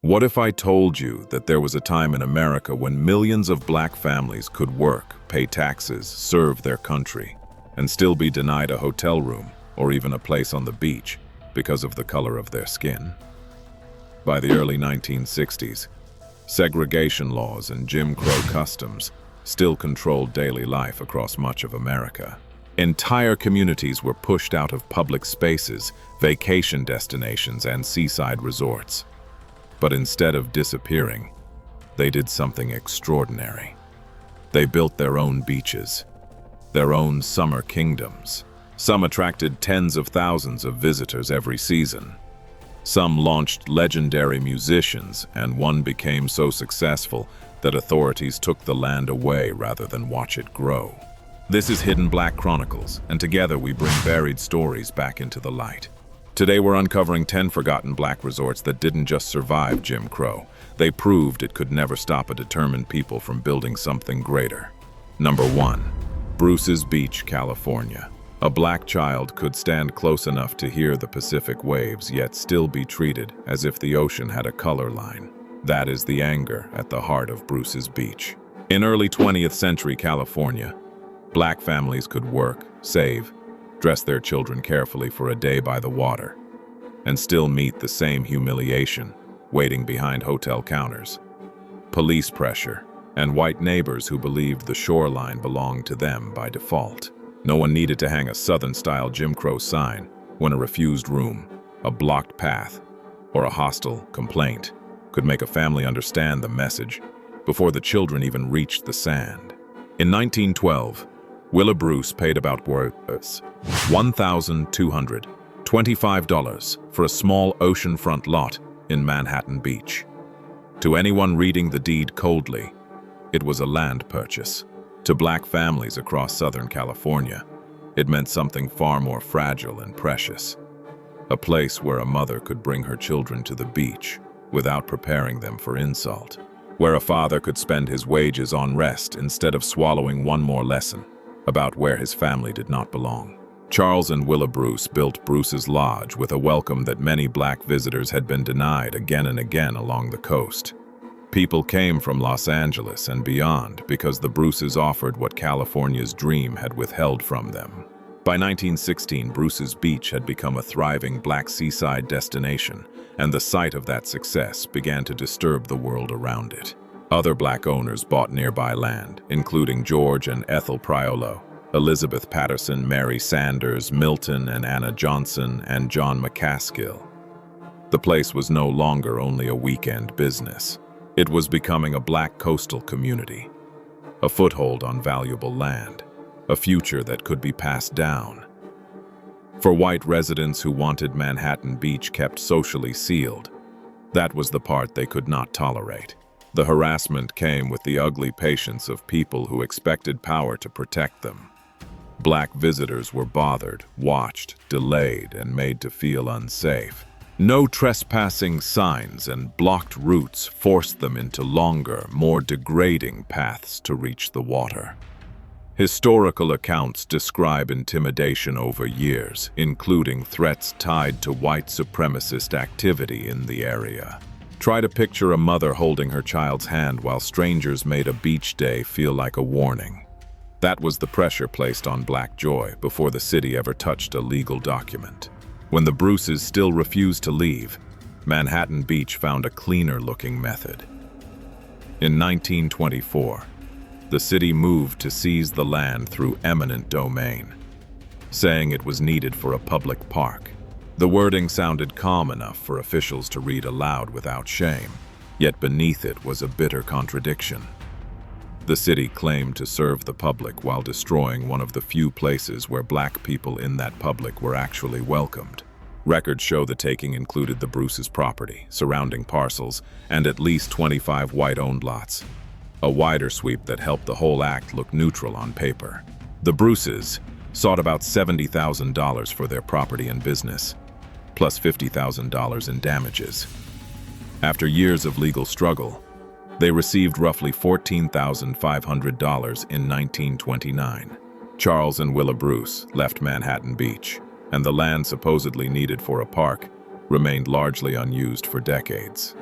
What if I told you that there was a time in America when millions of black families could work, pay taxes, serve their country, and still be denied a hotel room or even a place on the beach because of the color of their skin? By the early 1960s, segregation laws and Jim Crow customs still controlled daily life across much of America. Entire communities were pushed out of public spaces, vacation destinations, and seaside resorts. But instead of disappearing, they did something extraordinary. They built their own beaches, their own summer kingdoms. Some attracted tens of thousands of visitors every season. Some launched legendary musicians, and one became so successful that authorities took the land away rather than watch it grow. This is Hidden Black Chronicles, and together we bring varied stories back into the light. Today we're uncovering 10 forgotten black resorts that didn't just survive Jim Crow. They proved it could never stop a determined people from building something greater. Number 1. Bruce's Beach, California. A black child could stand close enough to hear the Pacific waves, yet still be treated as if the ocean had a color line. That is the anger at the heart of Bruce's Beach. In early 20th century California, black families could work, save, dress their children carefully for a day by the water, and still meet the same humiliation, waiting behind hotel counters. Police pressure, and white neighbors who believed the shoreline belonged to them by default. No one needed to hang a Southern-style Jim Crow sign when a refused room, a blocked path, or a hostile complaint could make a family understand the message before the children even reached the sand. In 1912, Willa Bruce paid about $1,225 for a small oceanfront lot in Manhattan Beach. To anyone reading the deed coldly, it was a land purchase. To black families across Southern California, it meant something far more fragile and precious. A place where a mother could bring her children to the beach without preparing them for insult. Where a father could spend his wages on rest instead of swallowing one more lesson about where his family did not belong. Charles and Willa Bruce built Bruce's Lodge with a welcome that many black visitors had been denied again and again along the coast. People came from Los Angeles and beyond because the Bruces offered what California's dream had withheld from them. By 1916, Bruce's Beach had become a thriving black seaside destination, and the sight of that success began to disturb the world around it. Other black owners bought nearby land, including George and Ethel Priolo, Elizabeth Patterson, Mary Sanders, Milton and Anna Johnson, and John McCaskill. The place was no longer only a weekend business. It was becoming a black coastal community, a foothold on valuable land, a future that could be passed down. For white residents who wanted Manhattan Beach kept socially sealed, that was the part they could not tolerate. The harassment came with the ugly patience of people who expected power to protect them. Black visitors were bothered, watched, delayed, and made to feel unsafe. No trespassing signs and blocked routes forced them into longer, more degrading paths to reach the water. Historical accounts describe intimidation over years, including threats tied to white supremacist activity in the area. Try to picture a mother holding her child's hand while strangers made a beach day feel like a warning. That was the pressure placed on Black Joy before the city ever touched a legal document. When the Bruces still refused to leave, Manhattan Beach found a cleaner-looking method. In 1924, the city moved to seize the land through eminent domain, saying it was needed for a public park. The wording sounded calm enough for officials to read aloud without shame, yet beneath it was a bitter contradiction. The city claimed to serve the public while destroying one of the few places where black people in that public were actually welcomed. Records show the taking included the Bruce's property, surrounding parcels, and at least 25 white-owned lots. A wider sweep that helped the whole act look neutral on paper. The Bruces sought about $70,000 for their property and business, plus $50,000 in damages. After years of legal struggle, they received roughly $14,500 in 1929. Charles and Willa Bruce left Manhattan Beach, and the land supposedly needed for a park remained largely unused for decades.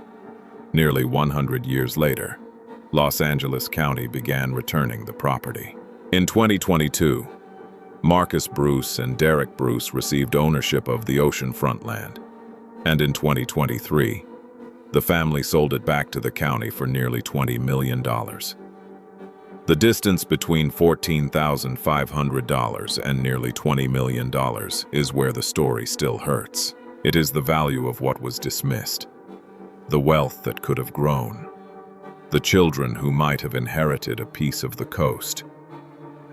Nearly 100 years later, Los Angeles County began returning the property. In 2022, Marcus Bruce and Derek Bruce received ownership of the oceanfront land, and in 2023, the family sold it back to the county for nearly $20 million. The distance between $14,500 and nearly $20 million is where the story still hurts. It is the value of what was dismissed, the wealth that could have grown, the children who might have inherited a piece of the coast,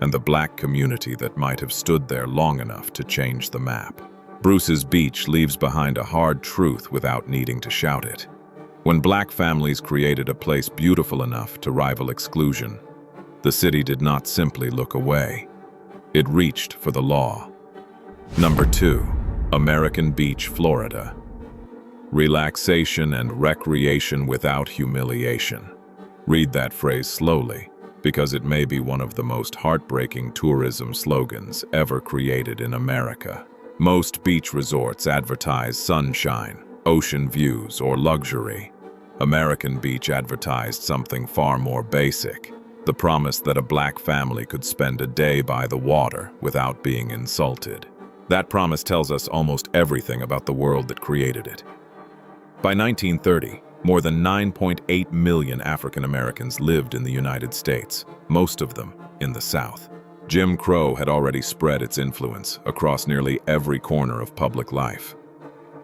and the black community that might have stood there long enough to change the map. Bruce's beach leaves behind a hard truth without needing to shout it. When black families created a place beautiful enough to rival exclusion, the city did not simply look away. It reached for the law. Number 2, American Beach, Florida. Relaxation and recreation without humiliation. Read that phrase slowly, because it may be one of the most heartbreaking tourism slogans ever created in America. Most beach resorts advertise sunshine, ocean views, or luxury. American Beach advertised something far more basic, the promise that a black family could spend a day by the water without being insulted. That promise tells us almost everything about the world that created it. By 1930, more than 9.8 million African Americans lived in the United States, most of them in the South. Jim Crow had already spread its influence across nearly every corner of public life.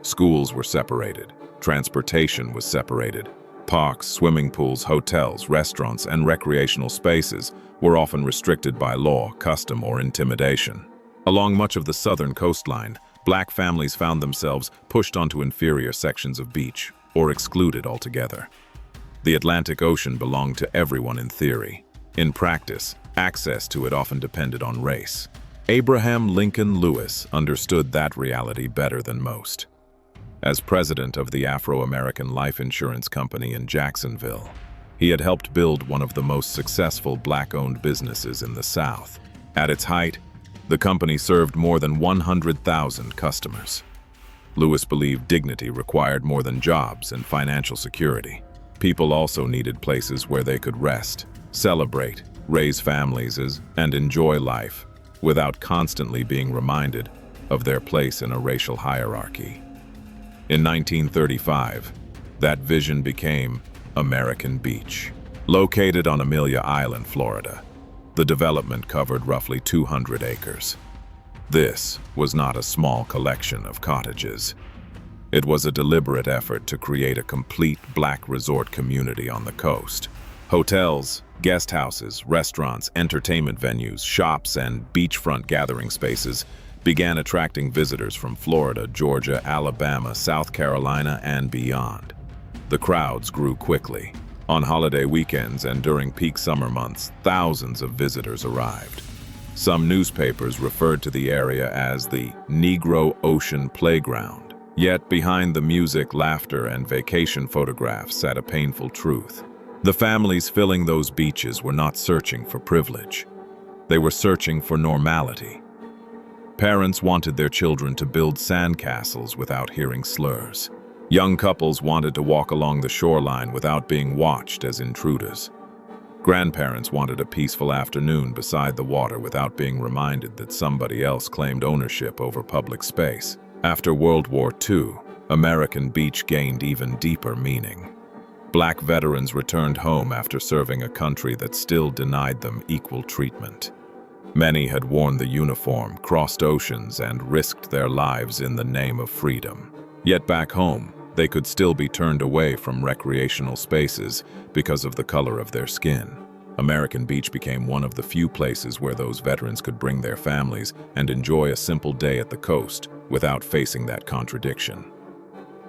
Schools were separated, transportation was separated. Parks, swimming pools, hotels, restaurants, and recreational spaces were often restricted by law, custom, or intimidation. Along much of the southern coastline, black families found themselves pushed onto inferior sections of beach, or excluded altogether. The Atlantic Ocean belonged to everyone in theory. In practice, access to it often depended on race. Abraham Lincoln Lewis understood that reality better than most. As president of the Afro-American Life Insurance Company in Jacksonville, he had helped build one of the most successful black-owned businesses in the South. At its height, the company served more than 100,000 customers. Lewis believed dignity required more than jobs and financial security. People also needed places where they could rest, celebrate, raise families, and enjoy life without constantly being reminded of their place in a racial hierarchy. In 1935, that vision became American Beach. Located on Amelia Island, Florida, the development covered roughly 200 acres. This was not a small collection of cottages. It was a deliberate effort to create a complete black resort community on the coast. Hotels, guest houses, restaurants, entertainment venues, shops, and beachfront gathering spaces began attracting visitors from Florida, Georgia, Alabama, South Carolina, and beyond. The crowds grew quickly. On holiday weekends and during peak summer months, thousands of visitors arrived. Some newspapers referred to the area as the Negro Ocean Playground. Yet behind the music, laughter, and vacation photographs sat a painful truth. The families filling those beaches were not searching for privilege. They were searching for normality. Parents wanted their children to build sandcastles without hearing slurs. Young couples wanted to walk along the shoreline without being watched as intruders. Grandparents wanted a peaceful afternoon beside the water without being reminded that somebody else claimed ownership over public space. After World War II, American Beach gained even deeper meaning. Black veterans returned home after serving a country that still denied them equal treatment. Many had worn the uniform, crossed oceans, and risked their lives in the name of freedom. Yet back home, they could still be turned away from recreational spaces because of the color of their skin. American Beach became one of the few places where those veterans could bring their families and enjoy a simple day at the coast without facing that contradiction.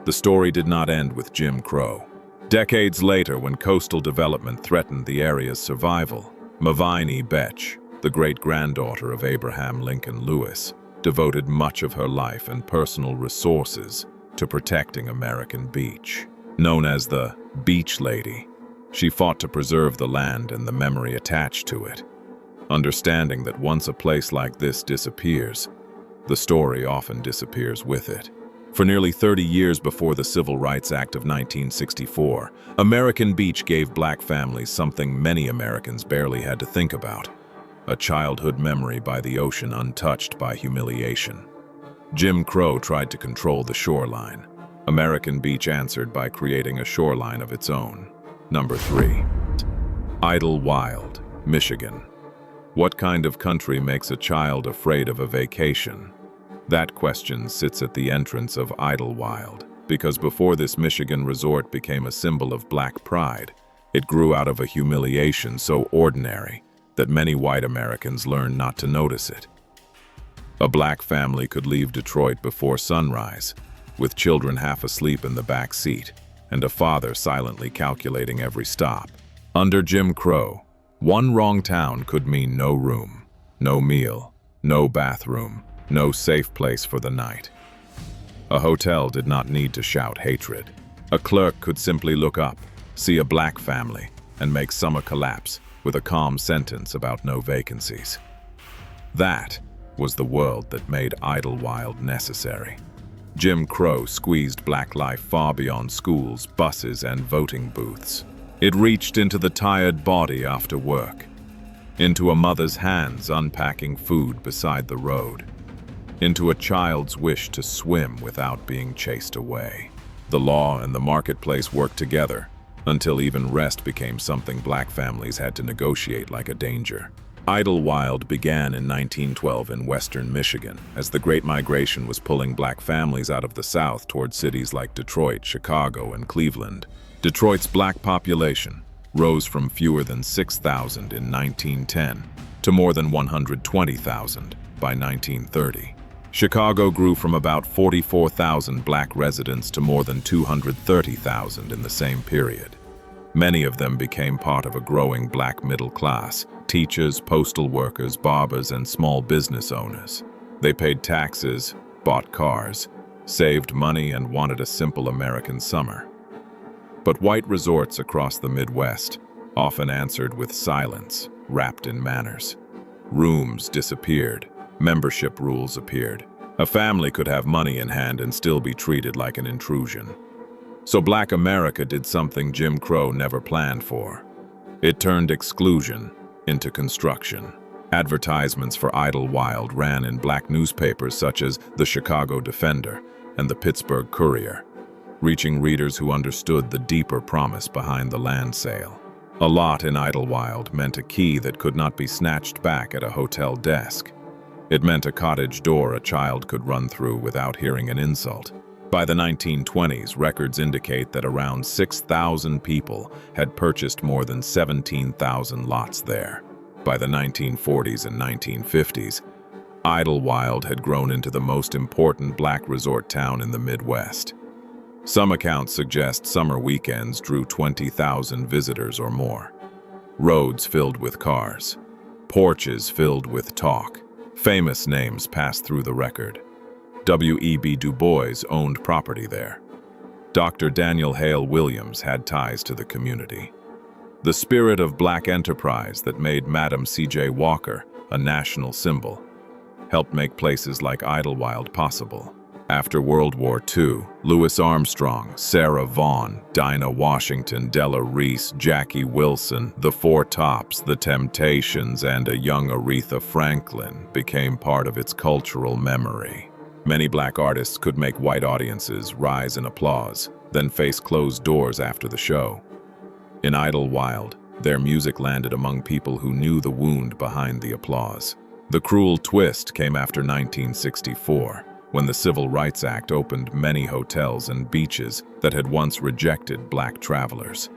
The story did not end with Jim Crow. Decades later, when coastal development threatened the area's survival, Mavini Betch, the great-granddaughter of Abraham Lincoln Lewis, devoted much of her life and personal resources to protecting American Beach. Known as the Beach Lady, she fought to preserve the land and the memory attached to it, understanding that once a place like this disappears, the story often disappears with it. For nearly 30 years before the Civil Rights Act of 1964, American Beach gave black families something many Americans barely had to think about: a childhood memory by the ocean untouched by humiliation. Jim Crow tried to control the shoreline. American Beach answered by creating a shoreline of its own. Number 3. Idlewild, Michigan. What kind of country makes a child afraid of a vacation? That question sits at the entrance of Idlewild, because before this Michigan resort became a symbol of black pride, it grew out of a humiliation so ordinary that many white Americans learned not to notice it. A black family could leave Detroit before sunrise, with children half asleep in the back seat, and a father silently calculating every stop. Under Jim Crow, one wrong town could mean no room, no meal, no bathroom, no safe place for the night. A hotel did not need to shout hatred. A clerk could simply look up, see a black family, and make summer collapse with a calm sentence about no vacancies. That was the world that made Idlewild necessary. Jim Crow squeezed black life far beyond schools, buses, and voting booths. It reached into the tired body after work, into a mother's hands unpacking food beside the road, into a child's wish to swim without being chased away. The law and the marketplace worked together until even rest became something black families had to negotiate like a danger. Idlewild began in 1912 in western Michigan, as the Great Migration was pulling black families out of the South toward cities like Detroit, Chicago, and Cleveland. Detroit's black population rose from fewer than 6,000 in 1910 to more than 120,000 by 1930. Chicago grew from about 44,000 black residents to more than 230,000 in the same period. Many of them became part of a growing black middle class: teachers, postal workers, barbers, and small business owners. They paid taxes, bought cars, saved money, and wanted a simple American summer. But white resorts across the Midwest often answered with silence, wrapped in manners. Rooms disappeared. Membership rules appeared. A family could have money in hand and still be treated like an intrusion. So black America did something Jim Crow never planned for. It turned exclusion into construction. Advertisements for Idlewild ran in black newspapers such as the Chicago Defender and the Pittsburgh Courier, reaching readers who understood the deeper promise behind the land sale. A lot in Idlewild meant a key that could not be snatched back at a hotel desk. It meant a cottage door a child could run through without hearing an insult. By the 1920s, records indicate that around 6,000 people had purchased more than 17,000 lots there. By the 1940s and 1950s, Idlewild had grown into the most important black resort town in the Midwest. Some accounts suggest summer weekends drew 20,000 visitors or more. Roads filled with cars, porches filled with talk. Famous names passed through the record. W.E.B. Du Bois owned property there. Dr. Daniel Hale Williams had ties to the community. The spirit of black enterprise that made Madam C.J. Walker a national symbol helped make places like Idlewild possible. After World War II, Louis Armstrong, Sarah Vaughan, Dinah Washington, Della Reese, Jackie Wilson, the Four Tops, the Temptations, and a young Aretha Franklin became part of its cultural memory. Many black artists could make white audiences rise in applause, then face closed doors after the show. In Idlewild, their music landed among people who knew the wound behind the applause. The cruel twist came after 1964, when the Civil Rights Act opened many hotels and beaches that had once rejected black travelers.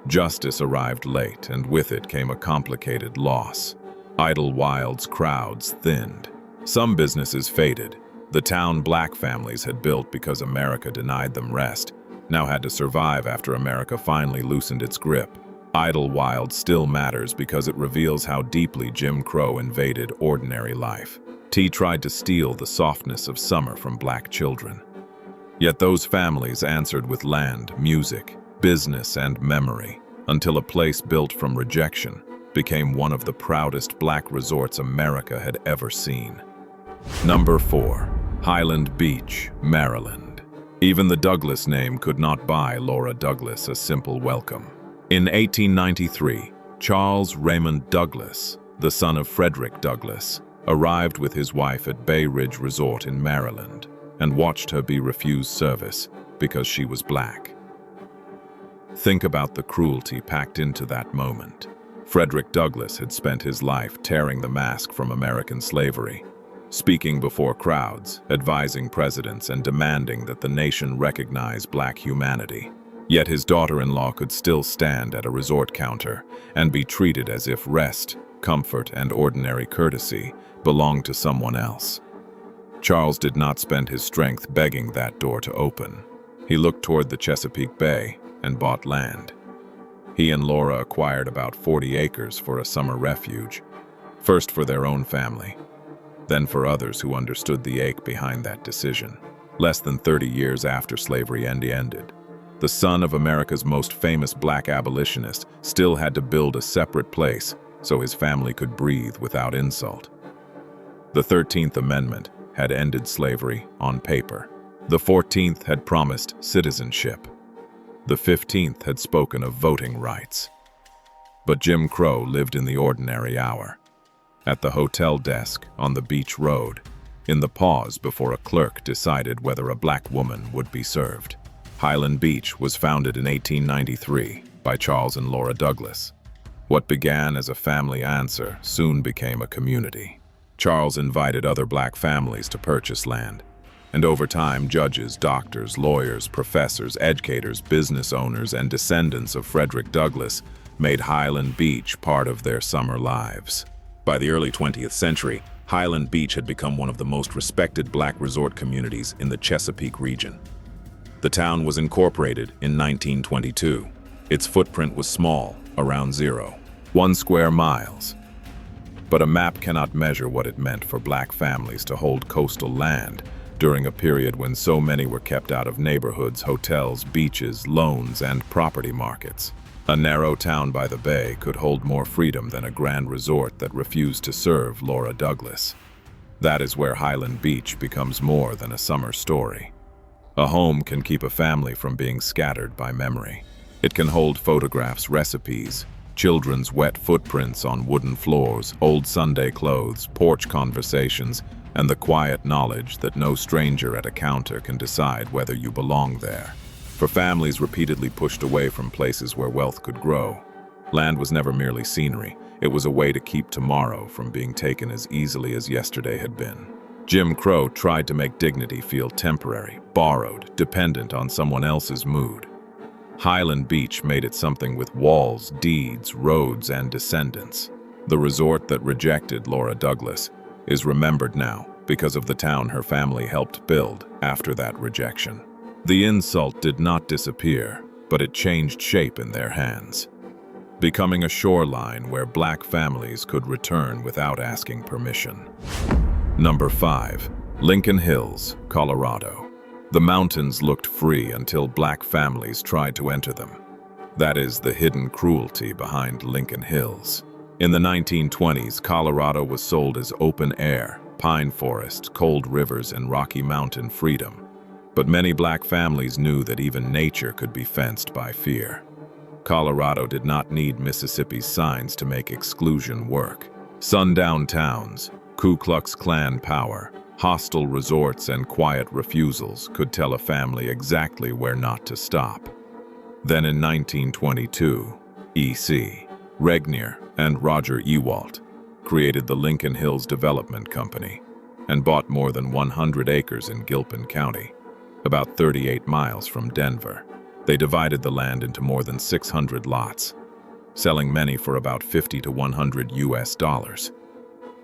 Justice arrived late, and with it came a complicated loss. Idlewild's crowds thinned. Some businesses faded. The town black families had built because America denied them rest now had to survive after America finally loosened its grip. Idlewild still matters because it reveals how deeply Jim Crow invaded ordinary life. He tried to steal the softness of summer from black children. Yet those families answered with land, music, business, and memory, until a place built from rejection became one of the proudest black resorts America had ever seen. Number 4. Highland Beach, Maryland. Even the Douglas name could not buy Laura Douglas a simple welcome. In 1893, Charles Raymond Douglas, the son of Frederick Douglass, arrived with his wife at Bay Ridge Resort in Maryland and watched her be refused service because she was black. Think about the cruelty packed into that moment. Frederick Douglass had spent his life tearing the mask from American slavery, speaking before crowds, advising presidents, and demanding that the nation recognize black humanity. Yet his daughter-in-law could still stand at a resort counter and be treated as if rest, comfort, and ordinary courtesy belonged to someone else. Charles did not spend his strength begging that door to open. He looked toward the Chesapeake Bay and bought land. He and Laura acquired about 40 acres for a summer refuge, first for their own family, then for others who understood the ache behind that decision. Less than 30 years after slavery ended, the son of America's most famous black abolitionist still had to build a separate place so his family could breathe without insult. The 13th Amendment had ended slavery on paper. The 14th had promised citizenship. The 15th had spoken of voting rights. But Jim Crow lived in the ordinary hour. At the hotel desk on the beach road, in the pause before a clerk decided whether a black woman would be served. Highland Beach was founded in 1893 by Charles and Laura Douglas. What began as a family answer soon became a community. Charles invited other black families to purchase land, and over time, judges, doctors, lawyers, professors, educators, business owners, and descendants of Frederick Douglass made Highland Beach part of their summer lives. By the early 20th century, Highland Beach had become one of the most respected black resort communities in the Chesapeake region. The town was incorporated in 1922. Its footprint was small, around 0.1 square miles. But a map cannot measure what it meant for black families to hold coastal land during a period when so many were kept out of neighborhoods, hotels, beaches, loans, and property markets. A narrow town by the bay could hold more freedom than a grand resort that refused to serve Laura Douglas. That is where Highland Beach becomes more than a summer story. A home can keep a family from being scattered by memory. It can hold photographs, recipes, children's wet footprints on wooden floors, old Sunday clothes, porch conversations, and the quiet knowledge that no stranger at a counter can decide whether you belong there. For families repeatedly pushed away from places where wealth could grow, land was never merely scenery. It was a way to keep tomorrow from being taken as easily as yesterday had been. Jim Crow tried to make dignity feel temporary, borrowed, dependent on someone else's mood. Highland Beach made it something with walls, deeds, roads, and descendants. The resort that rejected Laura Douglas is remembered now because of the town her family helped build after that rejection. The insult did not disappear, but it changed shape in their hands, becoming a shoreline where black families could return without asking permission. Number 5. Lincoln Hills, Colorado. The mountains looked free until black families tried to enter them. That is the hidden cruelty behind Lincoln Hills. In the 1920s, Colorado was sold as open air, pine forests, cold rivers, and Rocky Mountain freedom. But many black families knew that even nature could be fenced by fear. Colorado did not need Mississippi's signs to make exclusion work. Sundown towns, Ku Klux Klan power, hostile resorts, and quiet refusals could tell a family exactly where not to stop. Then in 1922, E.C. Regnier and Roger Ewalt created the Lincoln Hills Development Company and bought more than 100 acres in Gilpin County, about 38 miles from Denver. They divided the land into more than 600 lots, selling many for about $50 to $100,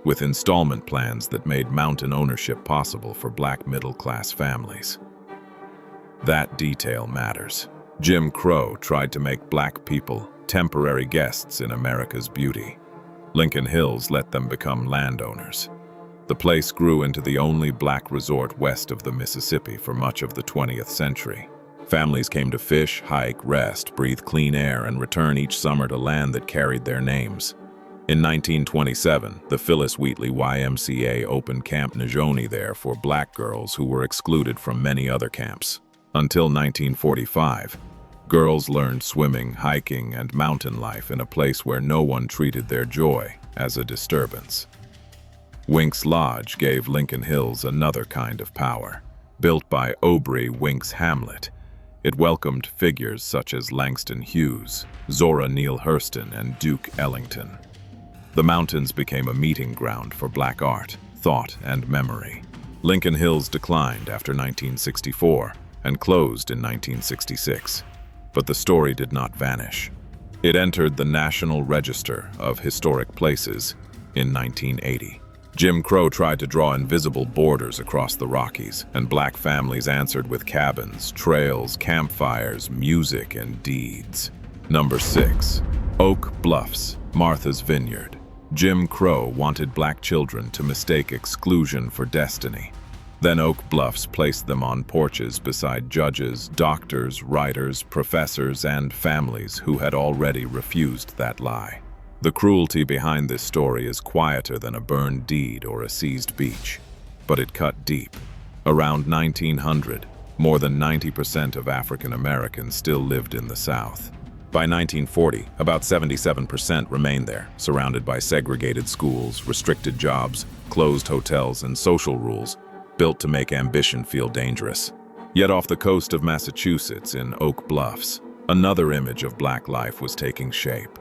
with installment plans that made mountain ownership possible for black middle-class families. That detail matters. Jim Crow tried to make black people temporary guests in America's beauty. Lincoln Hills let them become landowners. The place grew into the only black resort west of the Mississippi for much of the 20th century. Families came to fish, hike, rest, breathe clean air, and return each summer to land that carried their names. In 1927, the Phyllis Wheatley YMCA opened Camp Najoni there for black girls who were excluded from many other camps. Until 1945, girls learned swimming, hiking, and mountain life in a place where no one treated their joy as a disturbance. Winks Lodge gave Lincoln Hills another kind of power. Built by Aubrey Winks Hamlet, it welcomed figures such as Langston Hughes, Zora Neale Hurston, and Duke Ellington. The mountains became a meeting ground for Black art, thought, and memory. Lincoln Hills declined after 1964 and closed in 1966. But the story did not vanish. It entered the National Register of Historic Places in 1980. Jim Crow tried to draw invisible borders across the Rockies, and Black families answered with cabins, trails, campfires, music, and deeds. Number 6. Oak Bluffs, Martha's Vineyard. Jim Crow wanted Black children to mistake exclusion for destiny. Then Oak Bluffs placed them on porches beside judges, doctors, writers, professors, and families who had already refused that lie. The cruelty behind this story is quieter than a burned deed or a seized beach, but it cut deep. Around 1900, more than 90% of African Americans still lived in the South. By 1940, about 77% remained there, surrounded by segregated schools, restricted jobs, closed hotels, and social rules built to make ambition feel dangerous. Yet off the coast of Massachusetts in Oak Bluffs, another image of Black life was taking shape.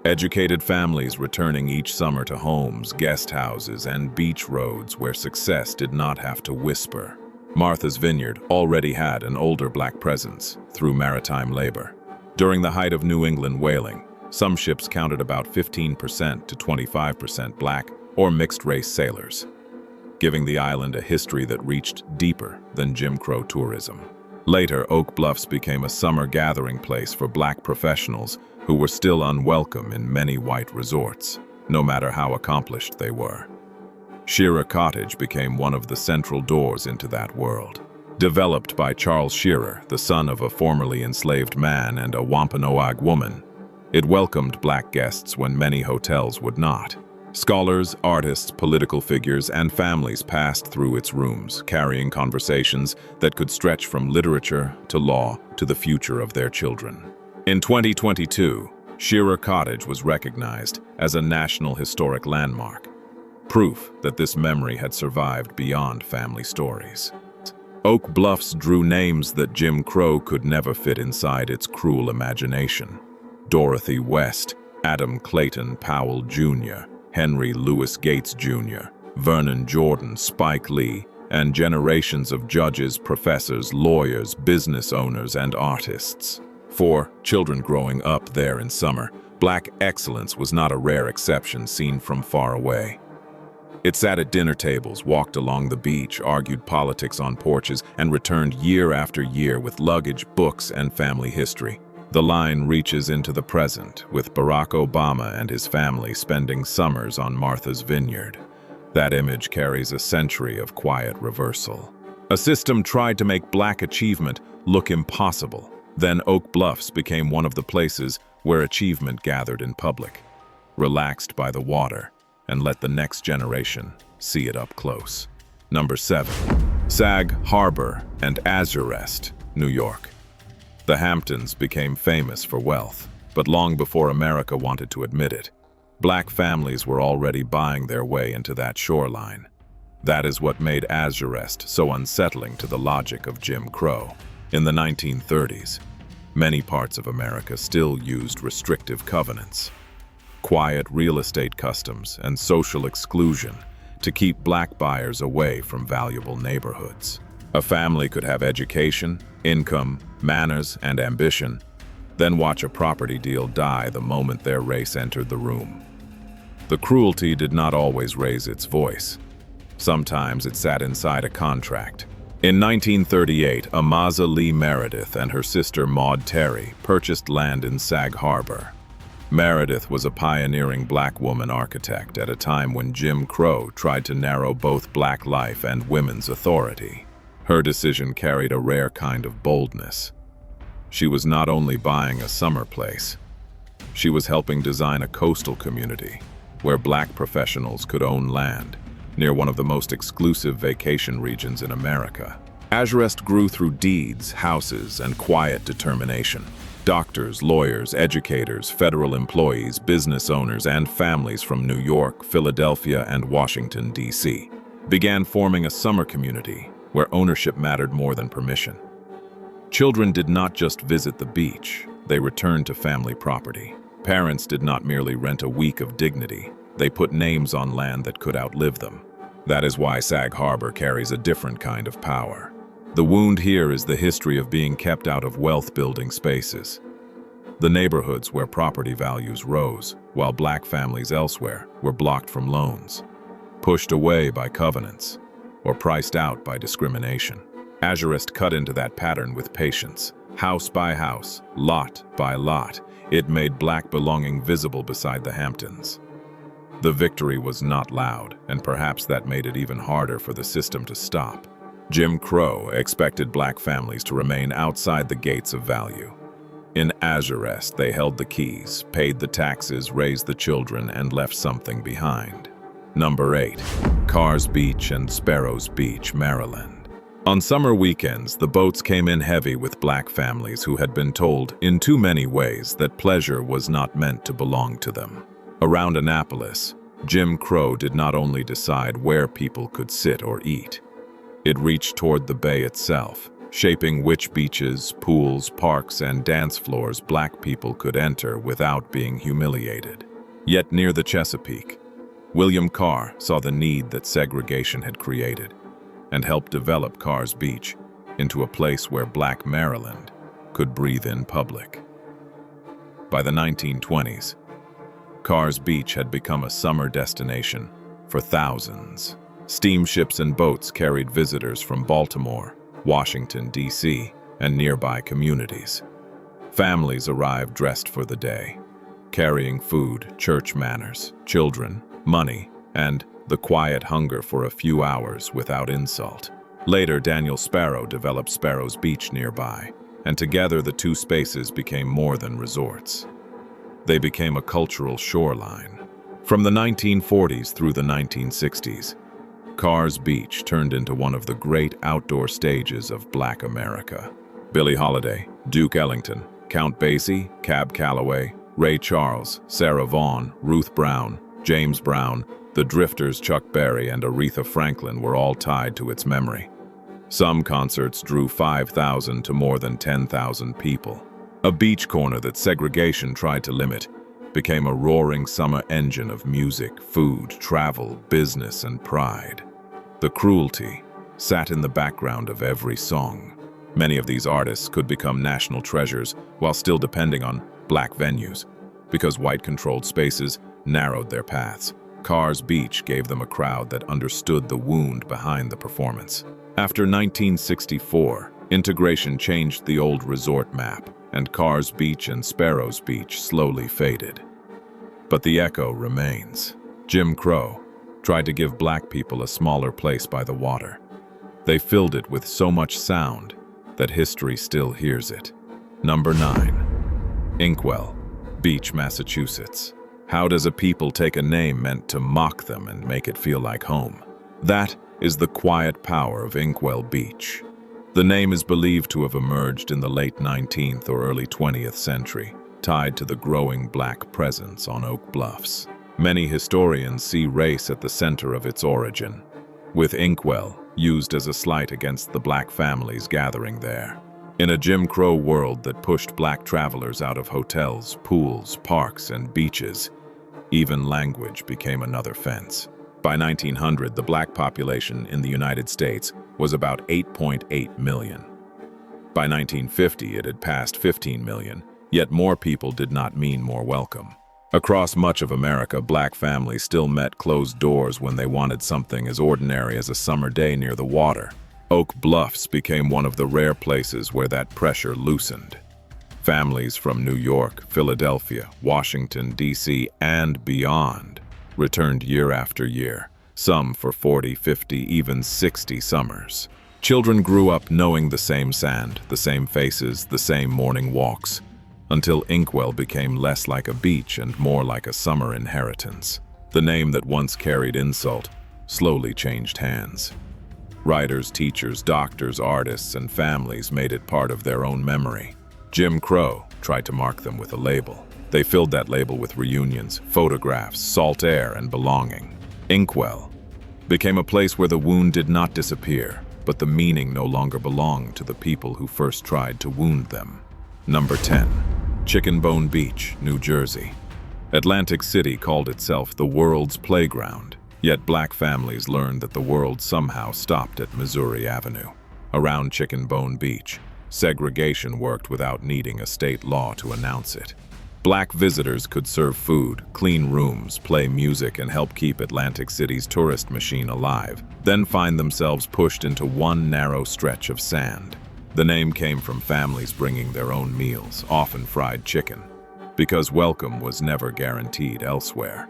Educated families returning each summer to homes, guest houses, and beach roads where success did not have to whisper. Martha's Vineyard already had an older Black presence through maritime labor. During the height of New England whaling, some ships counted about 15% to 25% Black or mixed-race sailors, giving the island a history that reached deeper than Jim Crow tourism. Later, Oak Bluffs became a summer gathering place for Black professionals who were still unwelcome in many white resorts, no matter how accomplished they were. Shearer Cottage became one of the central doors into that world. Developed by Charles Shearer, the son of a formerly enslaved man and a Wampanoag woman, it welcomed Black guests when many hotels would not. Scholars, artists, political figures, and families passed through its rooms, carrying conversations that could stretch from literature to law to the future of their children. In 2022, Shearer Cottage was recognized as a National Historic Landmark, proof that this memory had survived beyond family stories. Oak Bluffs drew names that Jim Crow could never fit inside its cruel imagination. Dorothy West, Adam Clayton Powell Jr., Henry Louis Gates Jr., Vernon Jordan, Spike Lee, and generations of judges, professors, lawyers, business owners, and artists. For children growing up there in summer, Black excellence was not a rare exception seen from far away. It sat at dinner tables, walked along the beach, argued politics on porches, and returned year after year with luggage, books, and family history. The line reaches into the present, with Barack Obama and his family spending summers on Martha's Vineyard. That image carries a century of quiet reversal. A system tried to make Black achievement look impossible. Then Oak Bluffs became one of the places where achievement gathered in public, relaxed by the water, and let the next generation see it up close. Number 7. Sag Harbor and Azurest, New York. The Hamptons became famous for wealth, but long before America wanted to admit it, Black families were already buying their way into that shoreline. That is what made Azurest so unsettling to the logic of Jim Crow. In the 1930s, many parts of America still used restrictive covenants, quiet real estate customs, and social exclusion to keep Black buyers away from valuable neighborhoods. A family could have education, income, manners, and ambition, then watch a property deal die the moment their race entered the room. The cruelty did not always raise its voice. Sometimes it sat inside a contract. In 1938, Amaza Lee Meredith and her sister Maud Terry purchased land in Sag Harbor. Meredith was a pioneering Black woman architect at a time when Jim Crow tried to narrow both Black life and women's authority. Her decision carried a rare kind of boldness. She was not only buying a summer place, she was helping design a coastal community where Black professionals could own land near one of the most exclusive vacation regions in America. Azurest grew through deeds, houses, and quiet determination. Doctors, lawyers, educators, federal employees, business owners, and families from New York, Philadelphia, and Washington, D.C. began forming a summer community where ownership mattered more than permission. Children did not just visit the beach, they returned to family property. Parents did not merely rent a week of dignity, they put names on land that could outlive them. That is why Sag Harbor carries a different kind of power. The wound here is the history of being kept out of wealth-building spaces. The neighborhoods where property values rose, while black families elsewhere were blocked from loans, pushed away by covenants, or priced out by discrimination. Azurest cut into that pattern with patience. House by house, lot by lot, it made black belonging visible beside the Hamptons. The victory was not loud, and perhaps that made it even harder for the system to stop. Jim Crow expected black families to remain outside the gates of value. In Azurest, they held the keys, paid the taxes, raised the children, and left something behind. Number 8. Carr's Beach and Sparrows Beach, Maryland. On summer weekends, the boats came in heavy with black families who had been told in too many ways that pleasure was not meant to belong to them. Around Annapolis, Jim Crow did not only decide where people could sit or eat. It reached toward the bay itself, shaping which beaches, pools, parks, and dance floors black people could enter without being humiliated. Yet near the Chesapeake, William Carr saw the need that segregation had created and helped develop Carr's Beach into a place where black Maryland could breathe in public. By the 1920s, Carr's Beach had become a summer destination for thousands. Steamships and boats carried visitors from Baltimore, Washington, D.C., and nearby communities. Families arrived dressed for the day, carrying food, church manners, children, money, and the quiet hunger for a few hours without insult. Later, Daniel Sparrow developed Sparrows Beach nearby, and together the two spaces became more than resorts. They became a cultural shoreline. From the 1940s through the 1960s, Carr's Beach turned into one of the great outdoor stages of Black America. Billie Holiday, Duke Ellington, Count Basie, Cab Calloway, Ray Charles, Sarah Vaughan, Ruth Brown, James Brown, the Drifters Chuck Berry, and Aretha Franklin were all tied to its memory. Some concerts drew 5,000 to more than 10,000 people. A beach corner that segregation tried to limit became a roaring summer engine of music, food, travel, business, and pride. The cruelty sat in the background of every song. Many of these artists could become national treasures while still depending on black venues, because white-controlled spaces narrowed their paths. Carr's Beach gave them a crowd that understood the wound behind the performance. After 1964, integration changed the old resort map, and Carr's Beach and Sparrows Beach slowly faded. But the echo remains. Jim Crow tried to give black people a smaller place by the water. They filled it with so much sound that history still hears it. Number 9. Inkwell Beach, Massachusetts. How does a people take a name meant to mock them and make it feel like home? That is the quiet power of Inkwell Beach. The name is believed to have emerged in the late 19th or early 20th century, tied to the growing black presence on Oak Bluffs. Many historians see race at the center of its origin, with Inkwell used as a slight against the black families gathering there. In a Jim Crow world that pushed black travelers out of hotels, pools, parks, and beaches, even language became another fence. By 1900, the black population in the United States was about 8.8 million. By 1950, it had passed 15 million, yet more people did not mean more welcome. Across much of America, black families still met closed doors when they wanted something as ordinary as a summer day near the water. Oak Bluffs became one of the rare places where that pressure loosened. Families from New York, Philadelphia, Washington, D.C., and beyond returned year after year, some for 40, 50, even 60 summers. Children grew up knowing the same sand, the same faces, the same morning walks, until Inkwell became less like a beach and more like a summer inheritance. The name that once carried insult slowly changed hands. Writers, teachers, doctors, artists, and families made it part of their own memory. Jim Crow tried to mark them with a label. They filled that label with reunions, photographs, salt air, and belonging. Inkwell became a place where the wound did not disappear, but the meaning no longer belonged to the people who first tried to wound them. Number 10. Chicken Bone Beach, New Jersey. Atlantic City called itself the world's playground, yet black families learned that the world somehow stopped at Missouri Avenue. Around Chicken Bone Beach, segregation worked without needing a state law to announce it. Black visitors could serve food, clean rooms, play music, and help keep Atlantic City's tourist machine alive, then find themselves pushed into one narrow stretch of sand. The name came from families bringing their own meals, often fried chicken, because welcome was never guaranteed elsewhere.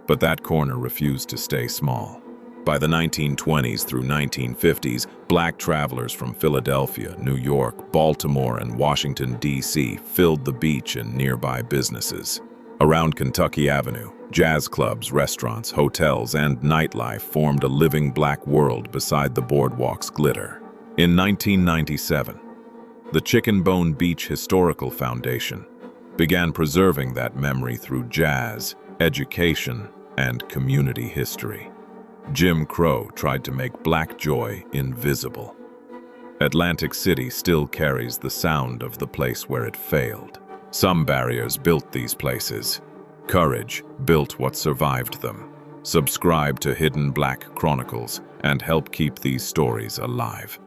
But that corner refused to stay small. By the 1920s through 1950s, black travelers from Philadelphia, New York, Baltimore, and Washington, D.C. filled the beach and nearby businesses. Around Kentucky Avenue, jazz clubs, restaurants, hotels, and nightlife formed a living black world beside the boardwalk's glitter. In 1997, the Chicken Bone Beach Historical Foundation began preserving that memory through jazz, education, and community history. Jim Crow tried to make black joy invisible. Atlantic City still carries the sound of the place where it failed. Some barriers built these places. Courage built what survived them. Subscribe to Hidden Black Chronicles and help keep these stories alive.